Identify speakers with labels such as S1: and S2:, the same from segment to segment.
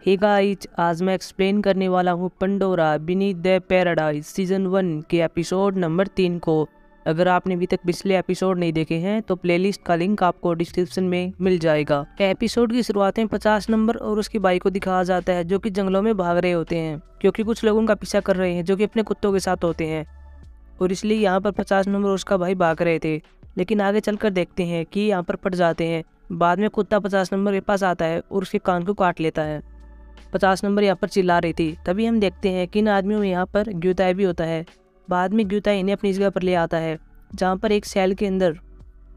S1: Hey guys, आज मैं explain करने वाला हूँ Pandora beneath the paradise season 1 के एपिसोड नंबर 3 को। अगर आपने अभी तक पिछले एपिसोड नहीं देखे हैं तो प्लेलिस्ट का लिंक आपको डिस्क्रिप्शन में मिल जाएगा। एपिसोड की शुरुआत में 50 नंबर और उसकी बाइक को दिखाया जाता है जो कि जंगलों में भाग रहे होते हैं क्योंकि कुछ लोग उनका पीछा कर रहे हैं जो कि अपने कुत्तों के साथ होते हैं, और इसलिए यहाँ पर 50 नंबर और उसका भाई भाग रहे थे। लेकिन आगे चलकर देखते हैं कि यहाँ पर पट जाते हैं। बाद में कुत्ता 50 नंबर के पास आता है और उसके कान को काट लेता है। 50 नंबर यहाँ पर चिल्ला रही थी। तभी हम देखते हैं कि इन आदमियों में यहाँ पर ग्यूताई भी होता है। बाद में ग्यूताई इन्हें अपनी जगह पर ले आता है जहाँ पर एक सेल के अंदर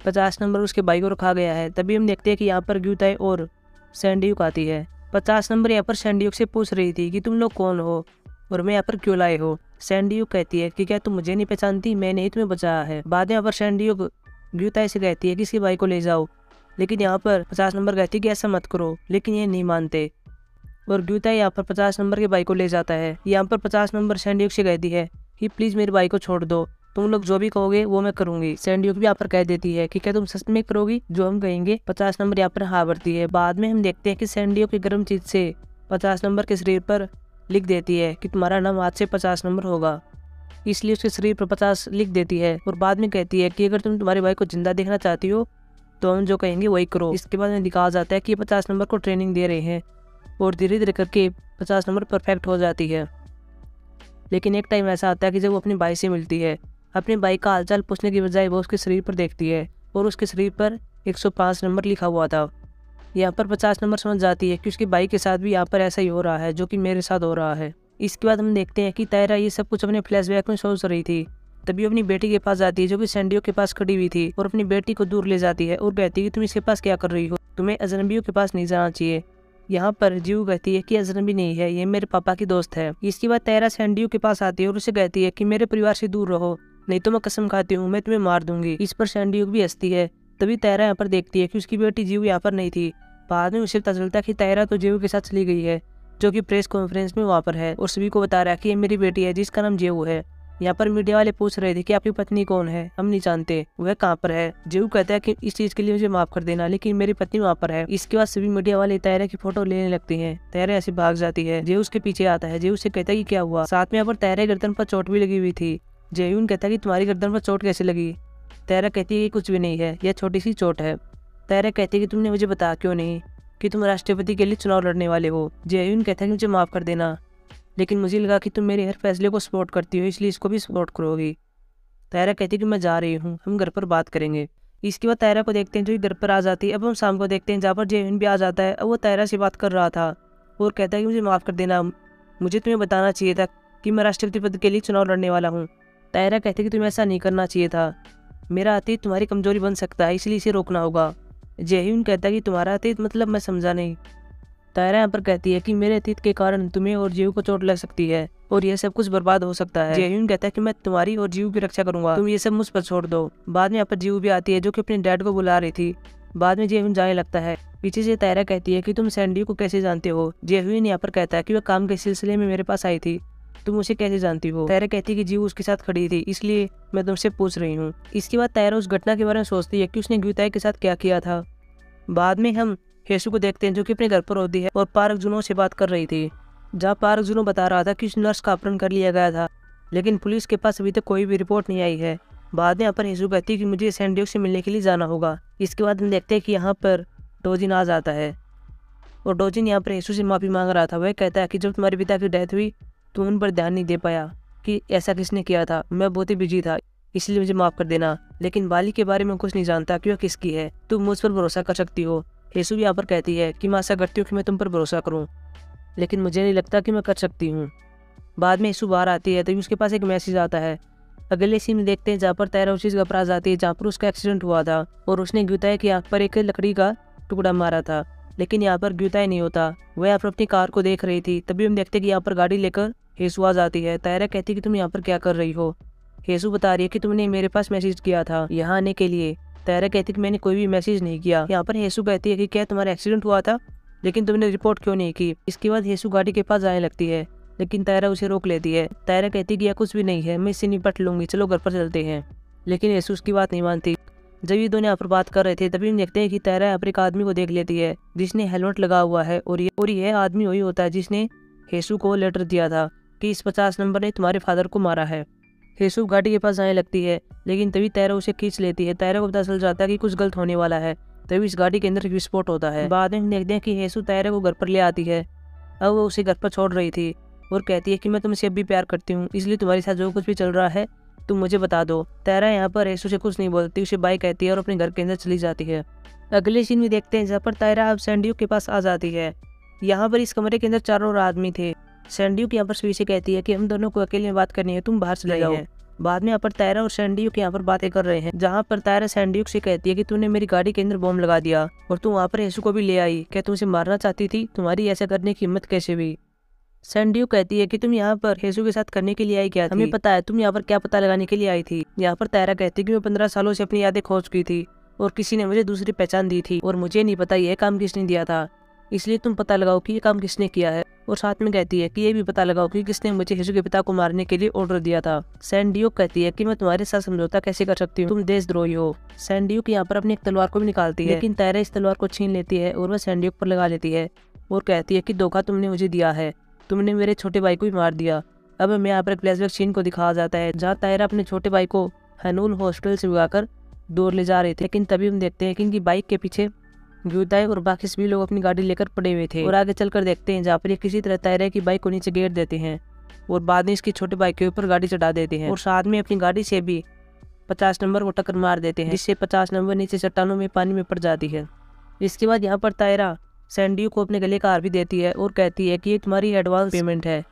S1: 50 नंबर उसके बाइक को रखा गया है। तभी हम देखते हैं कि यहाँ पर ग्यूताई और सैंडीयुक आती है। 50 नंबर यहाँ पर सैंडीयुक से पूछ रही थी कि तुम लोग कौन हो और मैं यहाँ पर क्यों लाए हो। सैंडीयुक कहती है कि क्या तुम मुझे नहीं पहचानती, मैंने ही तुम्हें बचाया है। बाद में यहाँ पर सैंडीयुक ग्यूताई से कहती है कि इसकी बाइक को ले जाओ, लेकिन यहाँ पर 50 नंबर कहती है कि ऐसा मत करो, लेकिन ये नहीं मानते और ग्यूताई यहाँ पर 50 नंबर के बाइक को ले जाता है। यहाँ पर 50 नंबर सैंडीयुक से कहती है कि प्लीज़ मेरी बाइक को छोड़ दो, तुम लोग जो भी कहोगे वो मैं करूंगी। सैंडीयुक भी यहाँ पर कह देती है कि क्या तुम सच में करोगी जो हम कहेंगे। 50 नंबर यहाँ पर हाँ भरती है। बाद में हम देखते हैं कि सैंडीयुक की गर्म चीज से 50 नंबर के शरीर पर लिख देती है कि तुम्हारा नाम आज से 50 नंबर होगा, इसलिए उसके शरीर पर 50 लिख देती है। और बाद में कहती है कि अगर तुम तुम्हारी बाइक को जिंदा देखना चाहती हो तो हम जो कहेंगे वही करो। इसके बाद में दिखाया जाता है कि 50 नंबर को ट्रेनिंग दे रहे हैं और धीरे धीरे करके 50 नंबर परफेक्ट हो जाती है। लेकिन एक टाइम ऐसा आता है कि जब वो अपनी बाई से मिलती है, अपनी बाइक का हालचाल पूछने की बजाय वो उसके शरीर पर देखती है और उसके शरीर पर 105 नंबर लिखा हुआ था। यहाँ पर 50 नंबर समझ जाती है कि उसकी बाइक के साथ भी यहाँ पर ऐसा ही हो रहा है जो कि मेरे साथ हो रहा है। इसके बाद हम देखते हैं कि तायरा ये सब कुछ अपने फ्लैशबैक में सोच रही थी। तभी अपनी बेटी के पास जाती है जो कि सैंडीयुक के पास खड़ी हुई थी और अपनी बेटी को दूर ले जाती है और कहती है कि तुम इसके पास क्या कर रही हो, तुम्हें अजनबियों के पास नहीं जाना चाहिए। यहाँ पर जीव कहती है कि अजनबी नहीं है, ये मेरे पापा की दोस्त है। इसके बाद तायरा सैंडीयुक के पास आती है और उसे कहती है कि मेरे परिवार से दूर रहो, नहीं तो मैं कसम खाती हूँ मैं तुम्हें मार दूंगी। इस पर सैंडीयुक भी हंसती है। तभी तायरा यहाँ पर देखती है कि उसकी बेटी जीव यहाँ पर नहीं थी। बाद में उसे पता चलता है कि तायरा तो जीव के साथ चली गई है जो कि प्रेस कॉन्फ्रेंस में वहाँ पर है और सभी को बता रहा है कि ये मेरी बेटी है जिसका नाम जीव है। यहाँ पर मीडिया वाले पूछ रहे थे कि आपकी पत्नी कौन है, हम नहीं जानते, वह कहाँ पर है। जीव कहता है कि इस चीज के लिए मुझे माफ कर देना, लेकिन मेरी पत्नी वहाँ पर है। इसके बाद सभी मीडिया वाले तायरा की फोटो लेने लगते हैं। तायरा ऐसे भाग जाती है। जीव उसके पीछे आता है। जीव उससे कहता है कि क्या हुआ। साथ में यहाँ पर तायरा गर्दन पर चोट भी लगी हुई थी। जेयून कहता है कि तुम्हारी गर्दन पर चोट कैसे लगी। तायरा कहती है कि कुछ भी नहीं है, यह छोटी सी चोट है। तायरा कहती है कि तुमने मुझे बताया क्यों नहीं कि तुम राष्ट्रपति के लिए चुनाव लड़ने वाले हो। जेयून कहता है कि मुझे माफ कर देना, लेकिन मुझे लगा कि तुम मेरे हर फैसले को सपोर्ट करती हो इसलिए इसको भी सपोर्ट करोगी। तायरा कहती है कि मैं जा रही हूँ, हम घर पर बात करेंगे। इसके बाद तायरा को देखते हैं जो घर पर आ जाती है। अब हम शाम को देखते हैं जहाँ पर जेयून भी आ जाता है। अब वो तायरा से बात कर रहा था और कहता है कि मुझे माफ़ कर देना, मुझे तुम्हें बताना चाहिए था कि मैं राष्ट्रपति पद के लिए चुनाव लड़ने वाला हूँ। तायरा कहती है कि तुम्हें ऐसा नहीं करना चाहिए था, मेरा अतीत तुम्हारी कमजोरी बन सकता है इसलिए इसे रोकना होगा। जेयून कहता है कि तुम्हारा अतीत मतलब मैं समझा नहीं। तायरा यहाँ पर कहती है कि मेरे अतीत के कारण तुम्हें और जीव को चोट लग सकती है और यह सब कुछ बर्बाद हो सकता है। जेयून कहता है कि मैं तुम्हारी और जीव की रक्षा करूंगा, तुम ये सब मुझ पर छोड़ दो। बाद में यहाँ पर जीव भी आती है जो कि अपने डैड को बुला रही थी। बाद में जेयून जाने लगता है। पीछे से तायरा कहती है कि तुम सैंडीयुक को कैसे जानते हो। जेयून यहाँ पर कहता है कि वह काम के सिलसिले में मेरे पास आई थी, तुम उसे कैसे जानती हो। तायरा कहती है कि जीव उसके साथ खड़ी थी इसलिए मैं तुमसे पूछ रही हूँ। इसके बाद तायरा उस घटना के बारे में सोचती है कि उसने ग्यूताई के साथ क्या किया था। बाद में हम हेसु को देखते हैं जो कि अपने घर पर होती है और पार्क जुनो से बात कर रही थी, जहाँ पार्क जुनो बता रहा था कि उस नर्स का अपहरण कर लिया गया था, लेकिन पुलिस के पास अभी तक कोई भी रिपोर्ट नहीं आई है। बाद में यहाँ पर हेसु कहती है कि मुझे सैंडीयुक से मिलने के लिए जाना होगा। इसके बाद हम देखते हैं कि यहाँ पर डोजिन आ जाता है और डोजिन यहाँ पर हेसु से माफ़ी मांग रहा था। वह कहता है कि जब तुम्हारे पिता की डेथ हुई तो उन पर ध्यान नहीं दे पाया कि ऐसा किसने किया था, मैं बहुत ही बिजी था इसलिए मुझे माफ़ कर देना, लेकिन बाली के बारे में कुछ नहीं जानता कि वह किसकी है, तुम मुझ पर भरोसा कर सकती हो। हेसु भी यहाँ पर कहती है कि मैं आशा करती हूँ कि मैं तुम पर भरोसा करूँ, लेकिन मुझे नहीं लगता कि मैं कर सकती हूँ। बाद में हेसु बाहर आती है तभी उसके पास एक मैसेज आता है। अगले सीन में देखते हैं जहाँ पर तायरा उसी जगह पर आ जाती है जहाँ पर उसका एक्सीडेंट हुआ था और उसने ग्यूताई की आँख पर एक लकड़ी का टुकड़ा मारा था, लेकिन यहाँ पर ग्यूताई नहीं होता। वह यहाँ पर अपनी कार को देख रही थी। तभी हम देखते हैं कि यहाँ पर गाड़ी लेकर हेसु आ जाती है। तायरा कहती है कि तुम यहाँ पर क्या कर रही हो। हेसु बता रही है कि तुमने मेरे पास मैसेज किया था यहाँ आने के लिए। तायरा कहती है कि मैंने कोई भी मैसेज नहीं किया। यहाँ पर हेसु कहती है कि क्या तुम्हारा एक्सीडेंट हुआ था, लेकिन तुमने रिपोर्ट क्यों नहीं की। इसके बाद हेसु गाड़ी के पास जाने लगती है, लेकिन तायरा उसे रोक लेती है। तायरा कहती है कि यह कुछ भी नहीं है, मैं इससे निपट लूंगी, चलो घर पर चलते हैं। लेकिन हेसु उसकी बात नहीं मानती। जब ये दोनों यहाँ पर बात कर रहे थे तभी हम देखते हैं कि तायरा यहाँ पर एक आदमी को देख लेती है जिसने हेलमेट लगा हुआ है और ये आदमी वही होता है जिसने हेसू को लेटर दिया था कि इस 50 नंबर ने तुम्हारे फादर को मारा है। हेसू गाड़ी के पास आने लगती है लेकिन तभी तायरा उसे खींच लेती है। तायरा को पता चल जाता है कि कुछ गलत होने वाला है, तभी इस गाड़ी के अंदर एक विस्फोट होता है। बाद में देखते हैं कि हेसू तायरा को घर पर ले आती है। अब वो उसे घर पर छोड़ रही थी और कहती है कि मैं तुमसे अब भी प्यार करती हूँ, इसलिए तुम्हारे साथ जो कुछ भी चल रहा है तुम मुझे बता दो। तायरा यहाँ पर हेसू से कुछ नहीं बोलती, उसे बाय कहती है और अपने घर के अंदर चली जाती है। अगले सीन में देखते हैं जहाँ पर तायरा अब सैंड्यूक के पास आ जाती है। यहाँ पर इस कमरे के अंदर चारों और आदमी थे। सैंड्यूक यहाँ पर सुई से कहती है कि हम दोनों को अकेले में बात करनी है, तुम बाहर चले जाओ। बाद में यहाँ पर तायरा और सैंड्यूक यहाँ पर बातें कर रहे हैं, जहाँ पर तायरा सैंड्यूक से कहती है कि तूने मेरी गाड़ी के अंदर बॉम्ब लगा दिया और तू वहाँ पर हेसू को भी ले आई, क्या तुम उसे मारना चाहती थी? तुम्हारी ऐसा करने की हिम्मत कैसे हुई? सैंड्यूक कहती है कि तुम यहाँ पर हेसू के साथ करने के लिए आई क्या थी? हमें पता है तुम यहाँ पर क्या पता लगाने के लिए आई थी। यहाँ पर तायरा कहती है कि मैं 15 सालों से अपनी यादें खो चुकी थी और किसी ने मुझे दूसरी पहचान दी थी और मुझे नहीं पता यह काम किसने दिया था, इसलिए तुम पता लगाओ कि ये काम किसने किया है। और साथ में कहती है कि ये भी पता लगाओ कि किसने मुझे हेसू के पिता को मारने के लिए ऑर्डर दिया था। सैंड्यूक कहती है कि मैं तुम्हारे साथ समझौता कैसे कर सकती हूँ, तुम देशद्रोही हो। सैंड्यूक यहाँ पर अपनी एक तलवार को भी निकालती है लेकिन तायरा इस तलवार को छीन लेती है और वह सैंड्यूक पर लगा लेती है और कहती है कि धोखा तुमने मुझे दिया है, तुमने मेरे छोटे भाई को भी मार दिया। अब हमें यहाँ पर फ्लैशबैक सीन को दिखाया जाता है जहाँ तायरा अपने छोटे भाई को हनूल हॉस्पिटल से भगाकर दूर ले जा रहे थे, लेकिन तभी हम देखते हैं कि इनकी बाइक के पीछे युदाई और बाकी सभी लोग अपनी गाड़ी लेकर पड़े हुए थे। और आगे चलकर देखते हैं जहाँ पर ये किसी तरह तायरा की बाइक को नीचे गिर देते हैं और बाद में इसकी छोटे भाई के ऊपर गाड़ी चढ़ा देते हैं और साथ में अपनी गाड़ी से भी 50 नंबर को टक्कर मार देते हैं, जिससे 50 नंबर नीचे चट्टानों में पानी में पड़ जाती है। इसके बाद यहाँ पर तायरा सैंड्यूक को अपने गले का हार भी देती है और कहती है कि ये तुम्हारी एडवांस पेमेंट है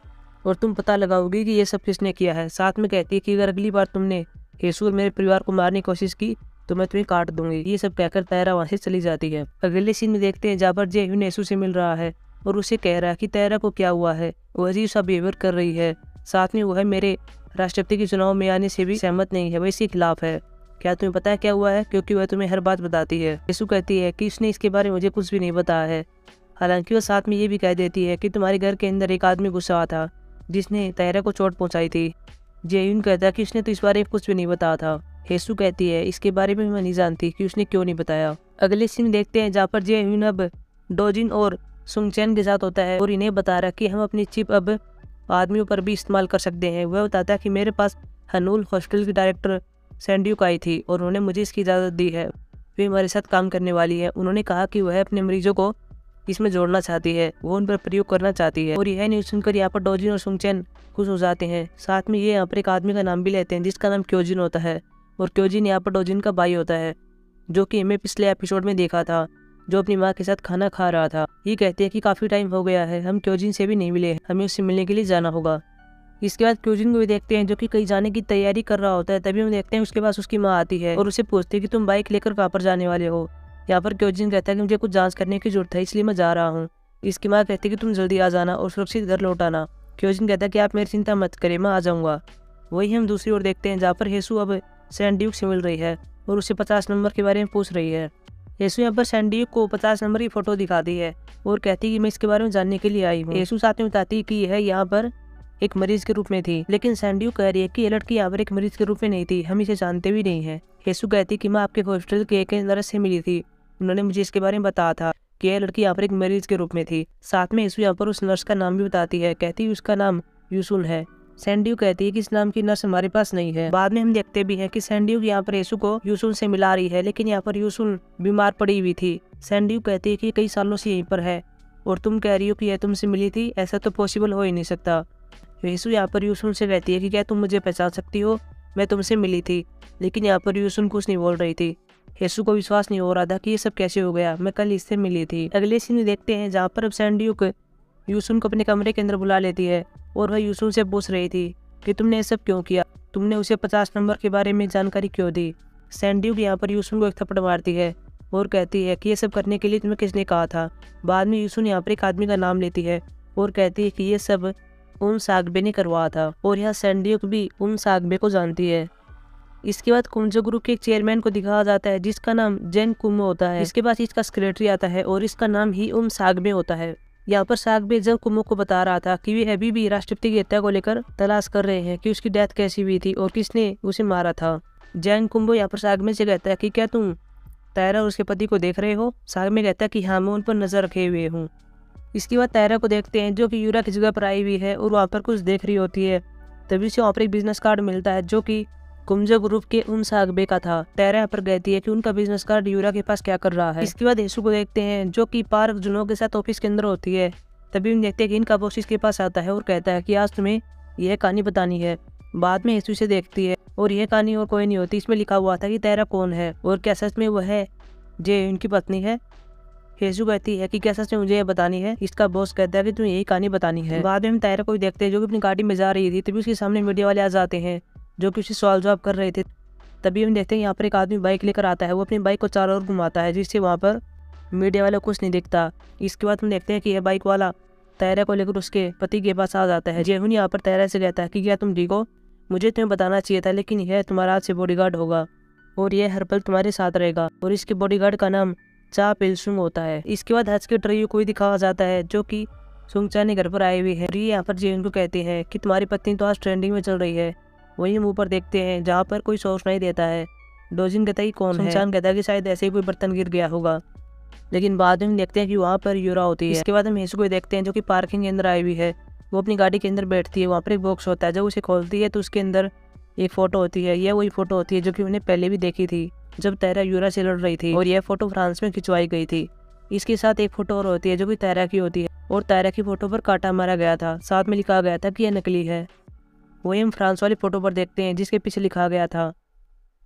S1: और तुम पता लगाओगी कि ये सब किसने किया है। साथ में कहती है कि अगर अगली बार तुमने हेसू और मेरे परिवार को मारने की कोशिश की तो मैं तुम्हें काट दूंगी। ये सब कहकर तायरा वहाँ से चली जाती है। अगले सीन में देखते हैं जहाँ पर जे-ह्यून हेसू से मिल रहा है और उसे कह रहा है कि तायरा को क्या हुआ है, वो अजीब सा बिहेवियर कर रही है, साथ में वो है मेरे राष्ट्रपति के चुनाव में आने से भी सहमत नहीं है, वह इसके खिलाफ है। क्या तुम्हें पता है क्या हुआ है? क्योंकि वह तुम्हें हर बात बताती है। हेसू कहती है कि उसने इसके बारे में मुझे कुछ भी नहीं बताया है। हालांकि वह साथ में ये भी कह देती है कि तुम्हारे घर के अंदर एक आदमी गुस्सा था जिसने तायरा को चोट पहुंचाई थी। जे-ह्यून कहता है कि उसने तो इस बारे में कुछ भी नहीं बताया था। हेसू कहती है इसके बारे में मैं नहीं जानती कि उसने क्यों नहीं बताया। अगले सीन देखते हैं जहाँ पर जे-ह्यून अब डोजिन और सुंगचैन के साथ होता है और इन्हें बता रहा है कि हम अपनी चिप अब आदमियों पर भी इस्तेमाल कर सकते हैं। वह बताता है कि मेरे पास हनूल हॉस्पिटल की डायरेक्टर सैंड्यूक आई थी और उन्होंने मुझे इसकी इजाज़त दी है, वे हमारे साथ काम करने वाली है। उन्होंने कहा कि वह अपने मरीजों को इसमें जोड़ना चाहती है, वो उन पर प्रयोग करना चाहती है। और यह न्यूज़ सुनकर यहाँ पर डोजिन और सुंगचैन खुश हो जाते हैं। साथ में ये यहाँ पर एक आदमी का नाम भी लेते हैं जिसका नाम क्योजिन होता है और क्योजिन यहाँ पर डोजिन का भाई होता है, जो कि हमें पिछले एपिसोड में देखा था, जो अपनी माँ के साथ खाना खा रहा था। ये कहते हैं कि काफ़ी टाइम हो गया है, हम क्योजिन से भी नहीं मिले, हमें उससे मिलने के लिए जाना होगा। इसके बाद क्योजिन को भी देखते हैं जो कि कहीं जाने की तैयारी कर रहा होता है। तभी हम देखते हैं उसके पास उसकी माँ आती है और उसे पूछती है कि तुम बाइक लेकर कहाँ पर जाने वाले हो। यहाँ पर क्योजिन कहता है कि मुझे कुछ जांच करने की जरूरत है, इसलिए मैं जा रहा हूँ। इसकी माँ कहती है कि तुम जल्दी आ जाना और सुरक्षित घर लौट आना। क्योजिन कहता है कि आप मेरी चिंता मत करें, मैं आ जाऊँगा। वही हम दूसरी ओर देखते हैं जहाँ पर हेसू अब सैंड्यूक से मिल रही है और उसे 50 नंबर के बारे में पूछ रही है। हेसू यहाँ पर सैंड्यूक को 50 नंबर की फोटो दिखाती है और कहती है कि मैं इसके बारे में जानने के लिए आई हूँ। हेसू साथ में बताती है कि यह यहाँ पर एक मरीज के रूप में थी, लेकिन सैंड्यूक कह रही है कि यह लड़की यहाँ पर एक मरीज के रूप में नहीं थी, हम इसे जानते भी नहीं है। हेसू कहती कि मैं आपके हॉस्पिटल के एक नर्स से मिली थी, उन्होंने मुझे इसके बारे में बताया था कि यह लड़की यहाँ पर एक मरीज के रूप में थी। साथ में हेसू यहाँ पर उस नर्स का नाम भी बताती है, कहती है उसका नाम यूसुल है। सैंड्यूक कहती है कि इस नाम की नर्स हमारे पास नहीं है। बाद में हम देखते भी हैं कि सैंड्यूक यहाँ पर हेसू को यूसुल से मिला रही है, लेकिन यहाँ पर यूसुल बीमार पड़ी हुई थी। सैंड्यूक कहती है कि कई सालों से यहीं पर है और तुम कह रही हो कि यह तुमसे मिली थी, ऐसा तो पॉसिबल हो ही नहीं सकता। हेसू यहाँ पर यूसुल से कहती है कि क्या तुम मुझे पहचान सकती हो, मैं तुमसे मिली थी। लेकिन यहाँ पर यूसुल कुछ नहीं बोल रही थी। हेसू को विश्वास नहीं हो रहा था कि ये सब कैसे हो गया, मैं कल इससे मिली थी। अगले सीन में देखते हैं जहाँ पर अब सैंड्यूक यूसुल को अपने कमरे के अंदर बुला लेती है और वह यूसुल से पूछ रही थी कि तुमने ये सब क्यों किया, तुमने उसे 50 नंबर के बारे में जानकारी क्यों दी। सैंड्यूक यहाँ पर यूसुल को एक थप्पड़ मारती है और कहती है कि ये सब करने के लिए तुम्हें किसने कहा था। बाद में यूसुल यहाँ पर एक आदमी का नाम लेती है और कहती है कि ये सब उन सागबे ने करवाया था और यहाँ सैंड्यूक भी उन सागबे को जानती है। इसके बाद कुंजो ग्रुप के एक चेयरमैन को दिखाया जाता है जिसका नाम जेन कुमो होता है। इसके बाद इसका सेक्रेटरी आता है और इसका नाम ही उम सागबे होता है। यहाँ पर सागबे जेन कुमो को बता रहा था कि वे अभी भी राष्ट्रपति की हत्या को लेकर तलाश कर रहे हैं कि उसकी डेथ कैसी हुई थी और किसने उसे मारा था। जैंग कुंबो यहाँ पर सागमे से कहता है कि क्या तुम तायरा और उसके पति को देख रहे हो। सागमे कहता है कि हाँ, मैं उन पर नज़र रखे हुए हूँ। इसके बाद तायरा को देखते हैं जो कि यूरा की जगह पर आई हुई है और वहाँ पर कुछ देख रही होती है। तभी उसे वहाँ पर एक बिजनेस कार्ड मिलता है जो कि कुंजो ग्रुप के उन सागबे का था। तायरा यहाँ पर कहती है कि उनका बिजनेस कार्ड यूरा के पास क्या कर रहा है। इसके बाद हेसु को देखते हैं जो कि पार्क जुनो के साथ ऑफिस के अंदर होती है। तभी हम देखते हैं कि इनका बॉस इसके पास आता है और कहता है कि आज तुम्हें यह कहानी बतानी है। बाद में हेसु से देखती है और यह कहानी और कोई नहीं होती। इसमें लिखा हुआ था कि तायरा कौन है और क्या सच में वह है जे उनकी पत्नी है। हेसु कहती है कि क्या सच में मुझे यह बतानी है। इसका बॉस कहता है कि तुम्हें यही कहानी बतानी है। बाद में हम तायरा को भी देखते हैं जो कि अपनी गाड़ी में जा रही थी। तभी उसके सामने मीडिया वाले आ जाते हैं जो कि उसे सवाल जवाब कर रहे थे। तभी हम देखते हैं यहाँ पर एक आदमी बाइक लेकर आता है। वो अपनी बाइक को चारों ओर घुमाता है जिससे वहाँ पर मीडिया वाला कुछ नहीं दिखता। इसके बाद हम देखते हैं कि यह बाइक वाला तायरा को लेकर उसके पति के पास आ जाता है। जेहुन यहाँ पर तायरा से कहता है कि क्या तुम ठीक हो, मुझे तुम्हें बताना चाहिए था, लेकिन यह तुम्हारा आज से बॉडीगार्ड होगा और यह हर पल तुम्हारे साथ रहेगा। और इसके बॉडीगार्ड का नाम चा पिलसुंग होता है। इसके बाद हज के ट्रियो को भी दिखाया जाता है जो कि सुंगचा ने घर पर आए हुए हैं। यहाँ पर जेहुन को कहते हैं कि तुम्हारी पत्नी तो आज ट्रेंडिंग में चल रही है। वहीं हम ऊपर देखते हैं जहाँ पर कोई सोच नहीं देता है। डोजिन कहता है कि कौन है। सुंगचान कहता है कि शायद ऐसे ही कोई बर्तन गिर गया होगा। लेकिन बाद में हम देखते हैं कि वहाँ पर यूरा होती है। इसके बाद हम हेसु को देखते हैं जो कि पार्किंग के अंदर आई हुई है। वो अपनी गाड़ी के अंदर बैठती है। वहाँ पर एक बॉक्स होता है। जब उसे खोलती है तो उसके अंदर एक फ़ोटो होती है। यह वही फ़ोटो होती है जो कि उन्हें पहले भी देखी थी जब तायरा यूरा से लड़ रही थी और यह फ़ोटो फ्रांस में खिंचवाई गई थी। इसके साथ एक फ़ोटो और होती है जो कि तायरा की होती है और तायरा की फ़ोटो पर कांटा मारा गया था। साथ में लिखा गया था कि यह नकली है। वही हम फ्रांस वाली फ़ोटो पर देखते हैं जिसके पीछे लिखा गया था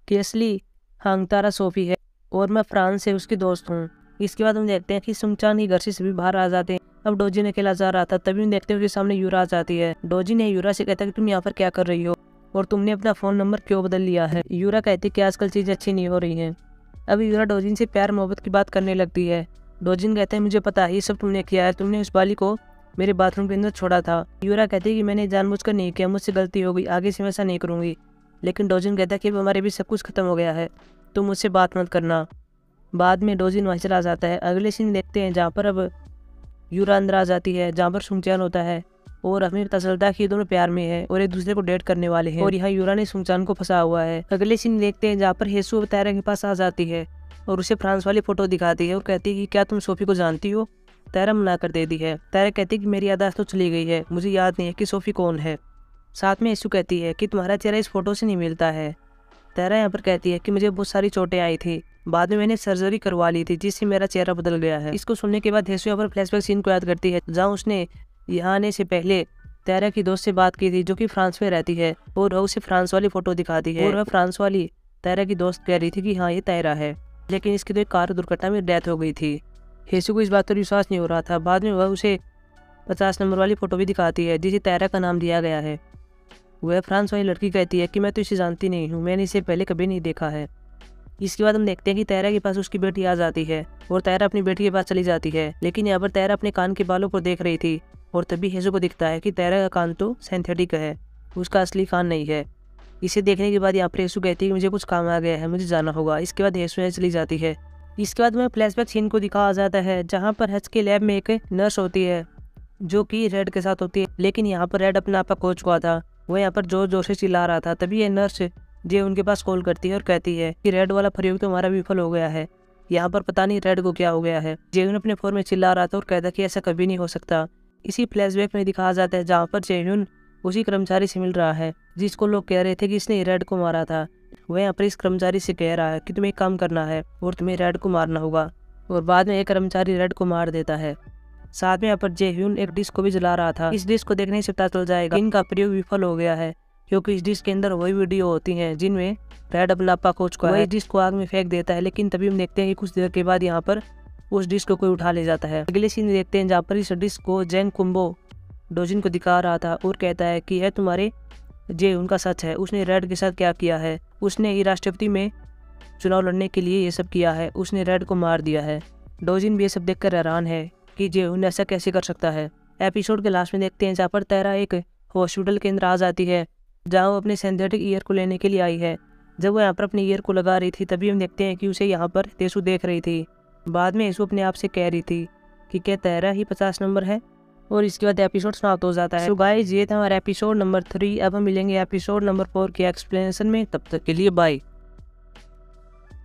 S1: कि असली हांगतारा सोफी है और मैं फ्रांस से उसकी दोस्त हूँ। इसके बाद हम देखते हैं कि सुंगचान ही घर से सभी बाहर आ जाते हैं। अब डोजिन अकेला जा रहा था। तभी हम देखते हैं उसके सामने यूरा आ जाती है। डोजिन ने यूरा से कहता है कि तुम यहाँ पर क्या कर रही हो और तुमने अपना फ़ोन नंबर क्यों बदल लिया है। यूरा कहती है कि आजकल चीज़ें अच्छी नहीं हो रही हैं। अब यूरा डोजिन से प्यार मोहब्बत की बात करने लगती है। डोजिन कहता है मुझे पता है ये सब तुमने किया है, तुमने उस बाली को मेरे बाथरूम के अंदर छोड़ा था। यूरा कहती है कि मैंने जानबूझकर नहीं किया, मुझसे गलती हो गई, आगे से मैं ऐसा नहीं करूँगी। लेकिन डोजिन कहता है कि हमारे भी सब कुछ खत्म हो गया है, तुम मुझसे बात मत करना। बाद में डोजिन वहाँ चला जाता है। अगले सीन देखते हैं जहाँ पर अब यूरा अंदर आ जाती है जहाँ पर सुंगचान होता है और हमें पता चलता है कि ये दोनों प्यार में है और एक दूसरे को डेट करने वाले हैं और यहाँ यूरा ने सुंगचान को फंसा हुआ है। अगले सीन देखते हैं जहाँ पर हेसु तायरा के पास आ जाती है और उसे फ्रांस वाली फ़ोटो दिखाती है और कहती है कि क्या तुम सोफ़ी को जानती हो। तायरा मना कर देती है। तायरा कहती है कि मेरी याददाश्त तो चली गई है, मुझे याद नहीं है कि सोफ़ी कौन है। साथ में हेसु कहती है कि तुम्हारा चेहरा इस फ़ोटो से नहीं मिलता है। तायरा यहाँ पर कहती है कि मुझे बहुत सारी चोटें आई थी, बाद में मैंने सर्जरी करवा ली थी जिससे मेरा चेहरा बदल गया है। इसको सुनने के बाद हेसु यहाँ पर फ्लैशबैक सीन को याद करती है जहाँ उसने यहाँ आने से पहले तायरा की दोस्त से बात की थी जो कि फ्रांस में रहती है और वह उसे फ्रांस वाली फ़ोटो दिखाती है और वह फ्रांस वाली तायरा की दोस्त कह रही थी कि हाँ ये तायरा है, लेकिन इसकी तो एक कार दुर्घटना में डेथ हो गई थी। हेसु को इस बात पर विश्वास नहीं हो रहा था। बाद में वह उसे 50 नंबर वाली फ़ोटो भी दिखाती है जिसे तायरा का नाम दिया गया है। वह फ्रांस वाली लड़की कहती है कि मैं तो इसे जानती नहीं हूँ, मैंने इसे पहले कभी नहीं देखा है। इसके बाद हम देखते हैं कि तायरा के पास उसकी बेटी आ जाती है और तायरा अपनी बेटी के पास चली जाती है। लेकिन यहाँ पर तायरा अपने कान के बालों को देख रही थी और तभी हेसु को दिखता है कि तायरा का कान तो सिंथेटिक है, उसका असली कान नहीं है। इसे देखने के बाद यहाँ पर हेसु कहती है कि मुझे कुछ काम आ गया है, मुझे जाना होगा। इसके बाद हेसु यहाँ चली जाती है। इसके बाद में फ्लैशबैक सीन को दिखाया जाता है जहाँ पर हज के लैब में एक नर्स होती है जो कि रेड के साथ होती है। लेकिन यहाँ पर रेड अपना आपा खो चुका था। वह यहाँ पर जोर जोर से चिल्ला रहा था। तभी ये नर्स जे उनके पास कॉल करती है और कहती है कि रेड वाला प्रयोग तो हमारा विफल हो गया है, यहाँ पर पता नहीं रेड को क्या हो गया है। जेहुन अपने फोन में चिल्ला रहा था और कहता कि ऐसा कभी नहीं हो सकता। इसी फ्लैशबैक में दिखाया जाता है जहाँ पर जेहुन उसी कर्मचारी से मिल रहा है जिसको लोग कह रहे थे कि इसने रेड को मारा था। वह यहाँ पर इस कर्मचारी से कह रहा है कि तुम्हें एक काम करना है और तुम्हें रेड को मारना होगा और बाद में एक कर्मचारी रेड को मार देता है। साथ में यहाँ पर जेहुन एक डिश को भी जला रहा था। इस डिश को देखने से पता चल जाएगा इनका प्रयोग विफल हो गया है क्योंकि इस डिश के अंदर वही वीडियो होती हैं जिनमें रेड अपना आपा खो चुका है। डिश को आग में फेंक देता है। लेकिन तभी हम देखते हैं कि कुछ देर के बाद यहाँ पर उस डिश को कोई उठा ले जाता है। अगले सीन देखते हैं जहाँ पर इस डिश को जैंग कुंबो डोजिन को दिखा रहा था और कहता है कि यह तुम्हारे जे उनका सच है, उसने रेड के साथ क्या किया है, उसने ही राष्ट्रपति में चुनाव लड़ने के लिए ये सब किया है, उसने रेड को मार दिया है। डोजिन भी ये सब देखकर हैरान है कि जे उन ऐसा कैसे कर सकता है। एपिसोड के लास्ट में देखते हैं जहाँ पर तायरा एक हॉस्पिटल के अंदर आ जाती है जहाँ वो अपने सिंथेटिक ईयर को लेने के लिए आई है। जब वो यहाँ पर अपने ईयर को लगा रही थी तभी हम देखते हैं कि उसे यहाँ पर तेसु देख रही थी। बाद में येसु अपने आप से कह रही थी कि क्या तायरा ही 50 नंबर है। और इसके बाद एपिसोड समाप्त हो जाता है। सो गाइस ये था हमारा एपिसोड नंबर 3। अब हम मिलेंगे एपिसोड नंबर 4 के एक्सप्लेनेशन में। तब तक के लिए बाय।